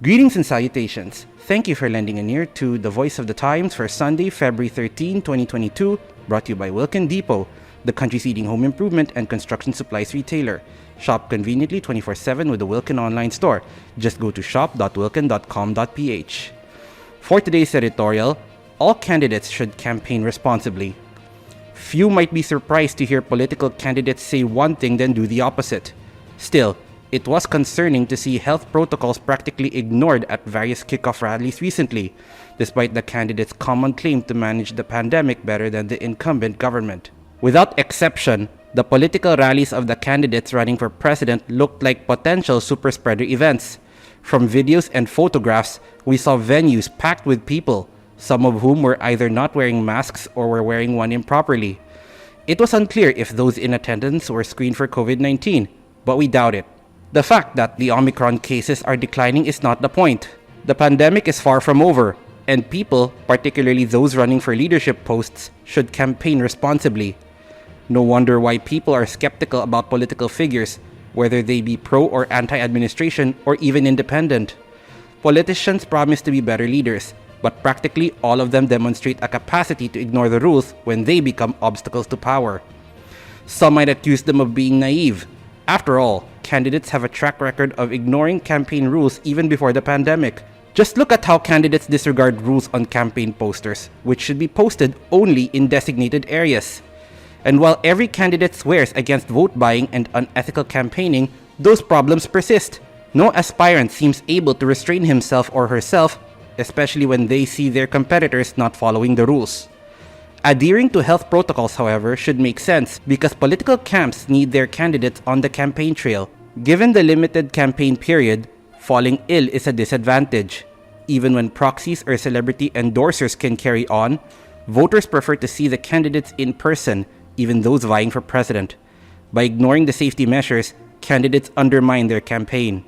Greetings and salutations. Thank you for lending an ear to the Voice of the Times for Sunday, February 13, 2022, brought to you by Wilkin Depot, the country's leading home improvement and construction supplies retailer. Shop conveniently 24/7 with the Wilkin online store. Just go to shop.wilkin.com.ph. For today's editorial, all candidates should campaign responsibly. Few might be surprised to hear political candidates say one thing then do the opposite. Still, it was concerning to see health protocols practically ignored at various kickoff rallies recently, despite the candidates' common claim to manage the pandemic better than the incumbent government. Without exception, the political rallies of the candidates running for president looked like potential super spreader events. From videos and photographs, we saw venues packed with people, some of whom were either not wearing masks or were wearing one improperly. It was unclear if those in attendance were screened for COVID-19, but we doubt it. The fact that the Omicron cases are declining is not the point. The pandemic is far from over, and people, particularly those running for leadership posts, should campaign responsibly. No wonder why people are skeptical about political figures, whether they be pro or anti-administration or even independent. Politicians promise to be better leaders, but practically all of them demonstrate a capacity to ignore the rules when they become obstacles to power. Some might accuse them of being naive. After all, candidates have a track record of ignoring campaign rules even before the pandemic. Just look at how candidates disregard rules on campaign posters, which should be posted only in designated areas. And while every candidate swears against vote buying and unethical campaigning, those problems persist. No aspirant seems able to restrain himself or herself, especially when they see their competitors not following the rules. Adhering to health protocols, however, should make sense because political camps need their candidates on the campaign trail. Given the limited campaign period, falling ill is a disadvantage. Even when proxies or celebrity endorsers can carry on, voters prefer to see the candidates in person, even those vying for president. By ignoring the safety measures, candidates undermine their campaign.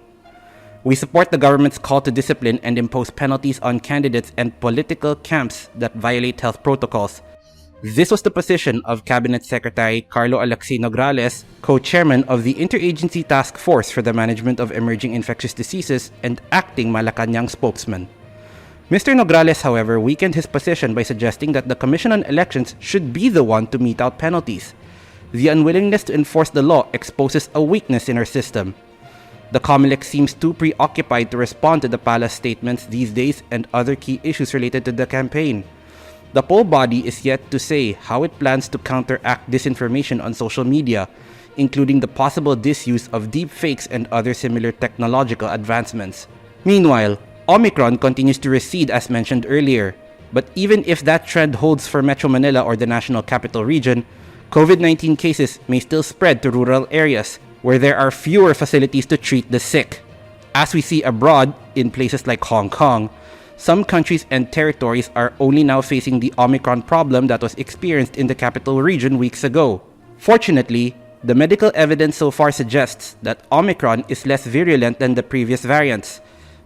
We support the government's call to discipline and impose penalties on candidates and political camps that violate health protocols. This was the position of Cabinet Secretary Carlo Alexei Nograles, co-chairman of the Interagency Task Force for the Management of Emerging Infectious Diseases and acting Malacanang spokesman. Mr. Nograles, however, weakened his position by suggesting that the Commission on Elections should be the one to mete out penalties. The unwillingness to enforce the law exposes a weakness in our system. The COMELEC seems too preoccupied to respond to the palace statements these days and other key issues related to the campaign. The poll body is yet to say how it plans to counteract disinformation on social media, including the possible disuse of deepfakes and other similar technological advancements. Meanwhile, Omicron continues to recede as mentioned earlier, but even if that trend holds for Metro Manila or the National Capital Region, COVID-19 cases may still spread to rural areas where there are fewer facilities to treat the sick. As we see abroad, in places like Hong Kong, some countries and territories are only now facing the Omicron problem that was experienced in the capital region weeks ago. Fortunately, the medical evidence so far suggests that Omicron is less virulent than the previous variants.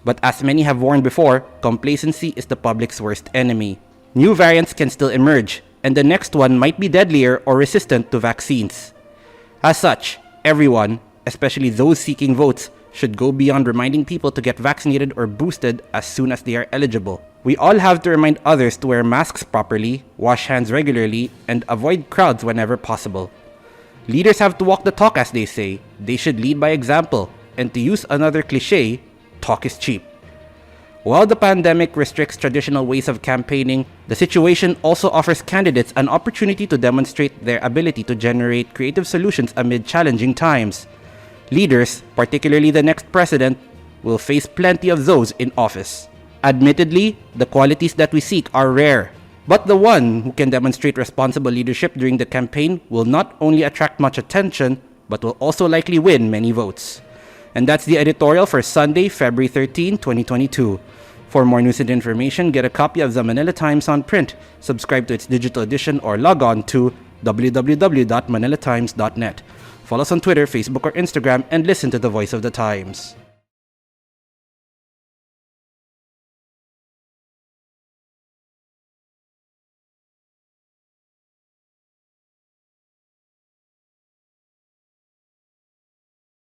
But as many have warned before, complacency is the public's worst enemy. New variants can still emerge, and the next one might be deadlier or resistant to vaccines. As such, everyone, especially those seeking votes, should go beyond reminding people to get vaccinated or boosted as soon as they are eligible. We all have to remind others to wear masks properly, wash hands regularly, and avoid crowds whenever possible. Leaders have to walk the talk, as they say. They should lead by example, and to use another cliche, talk is cheap. While the pandemic restricts traditional ways of campaigning, the situation also offers candidates an opportunity to demonstrate their ability to generate creative solutions amid challenging times. Leaders, particularly the next president, will face plenty of those in office. Admittedly, the qualities that we seek are rare, but the one who can demonstrate responsible leadership during the campaign will not only attract much attention, but will also likely win many votes. And that's the editorial for Sunday, February 13, 2022. For more news and information, get a copy of the Manila Times on print, subscribe to its digital edition, or log on to www.manilatimes.net. Follow us on Twitter, Facebook, or Instagram, and listen to the Voice of the Times.